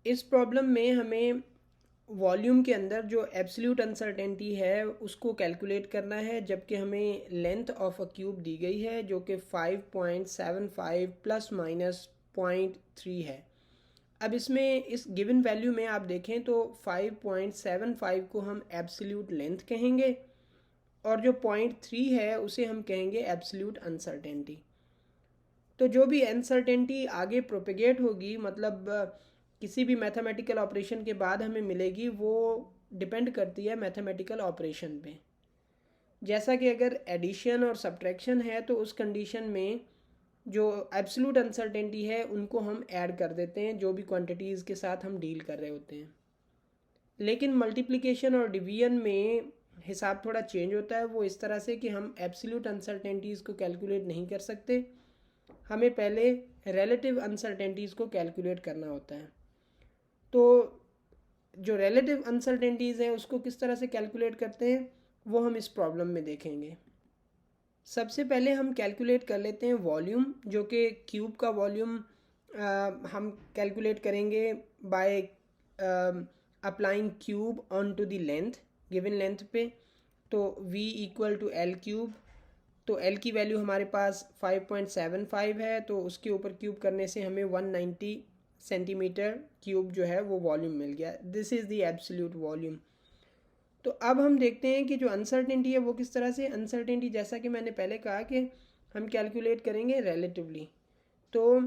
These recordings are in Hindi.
इस प्रॉब्लम में हमें वॉल्यूम के अंदर जो एब्सोल्यूट अनसर्टेनिटी है उसको कैलकुलेट करना है, जबकि हमें लेंथ ऑफ अ क्यूब दी गई है जो कि 5.75 प्लस माइनस 0.3 है। अब इसमें इस गिवन वैल्यू में आप देखें तो 5.75 को हम एब्सोल्यूट लेंथ कहेंगे और जो 0.3 है उसे हम कहेंगे एब्सोल्यूट अनसर्टेनिटी। तो जो भी अनसर्टेनिटी आगे प्रोपेगेट होगी, मतलब किसी भी मैथमेटिकल ऑपरेशन के बाद हमें मिलेगी, वो डिपेंड करती है मैथमेटिकल ऑपरेशन पे। जैसा कि अगर एडिशन और सब्ट्रैक्शन है तो उस कंडीशन में जो एब्सोल्यूट अनसर्टेनिटी है उनको हम ऐड कर देते हैं जो भी क्वांटिटीज़ के साथ हम डील कर रहे होते हैं। लेकिन मल्टीप्लिकेशन और डिवीजन में हिसाब थोड़ा चेंज होता है, वो इस तरह से कि हम एब्सोल्यूट अनसर्टेनिटीज़ को कैलकुलेट नहीं कर सकते, हमें पहले रिलेटिव अनसर्टेनिटीज़ को कैलकुलेट करना होता है। तो जो रिलेटिव अनसर्टेनिटीज़ हैं उसको किस तरह से कैलकुलेट करते हैं वो हम इस प्रॉब्लम में देखेंगे। सबसे पहले हम कैलकुलेट कर लेते हैं वॉल्यूम, जो कि क्यूब का वॉल्यूम हम कैलकुलेट करेंगे by applying cube on to the length, given length पे। तो v equal to L cube, तो एल की वैल्यू हमारे पास 5.75 है, तो उसके ऊपर क्यूब करने से हमें 190 सेंटीमीटर क्यूब जो है वो वॉल्यूम मिल गया। This is the absolute volume. तो अब हम देखते हैं कि जो अनसर्टेनिटी है वो किस तरह से, अनसर्टेनिटी जैसा कि मैंने पहले कहा कि हम कैलकुलेट करेंगे रिलेटिवली। तो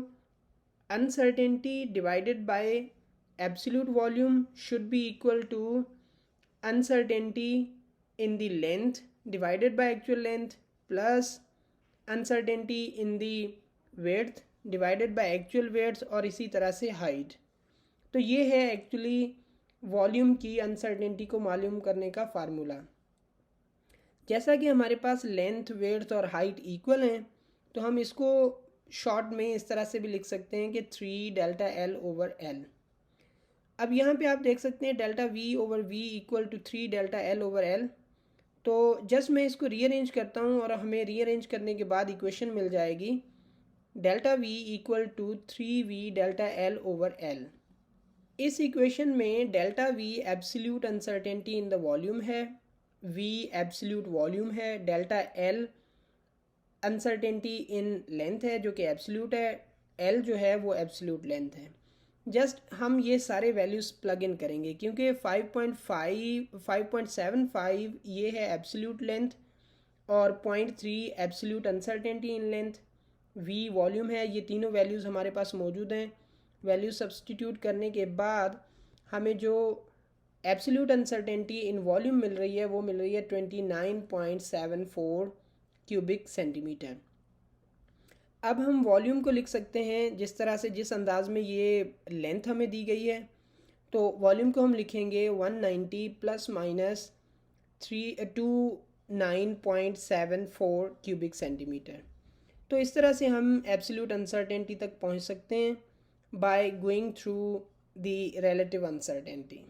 uncertainty divided by absolute volume should be equal to uncertainty in the length divided by actual length plus uncertainty in the width divided by actual width और इसी तरह से हाइट। तो ये है एक्चुअली वॉल्यूम की अनसर्टेनिटी को मालूम करने का फार्मूला। जैसा कि हमारे पास लेंथ विड्थ और हाइट इक्वल हैं, तो हम इसको शॉर्ट में इस तरह से भी लिख सकते हैं कि 3 डेल्टा एल ओवर एल। अब यहाँ पे आप देख सकते हैं delta V over V equal to 3 delta L over L. तो जस्ट मैं इसको रीअरेंज करता हूँ और हमें रीअरेंज करने के बाद इक्वेशन मिल जाएगी delta V equal to 3v delta L over L. इस इक्वेशन में delta V absolute uncertainty in the volume है, वी एब्सोल्यूट वॉल्यूम है, delta L uncertainty in length है जो कि एब्सोल्यूट है, एल जो है वो एब्सोल्यूट लेंथ है। जस्ट हम ये सारे वैल्यूज़ प्लग इन करेंगे क्योंकि 5.75 ये है एब्सोल्यूट लेंथ और 0.3 absolute uncertainty in length, V volume है, ये तीनों वैल्यूज़ हमारे पास मौजूद हैं। वैल्यू सब्सटीट्यूट करने के बाद हमें जो एब्सोल्यूट अनसर्टेनिटी इन वॉल्यूम मिल रही है वो मिल रही है 29.74 क्यूबिक सेंटीमीटर। अब हम वॉल्यूम को लिख सकते हैं जिस तरह से, जिस अंदाज में ये लेंथ हमें दी गई है। तो वॉल्यूम को हम लिखेंगे 190 प्लस माइनस 29.74 क्यूबिक सेंटीमीटर। तो इस तरह से हम एब्सोल्यूट अनसर्टेनिटी तक पहुंच सकते हैं by going through the relative uncertainty.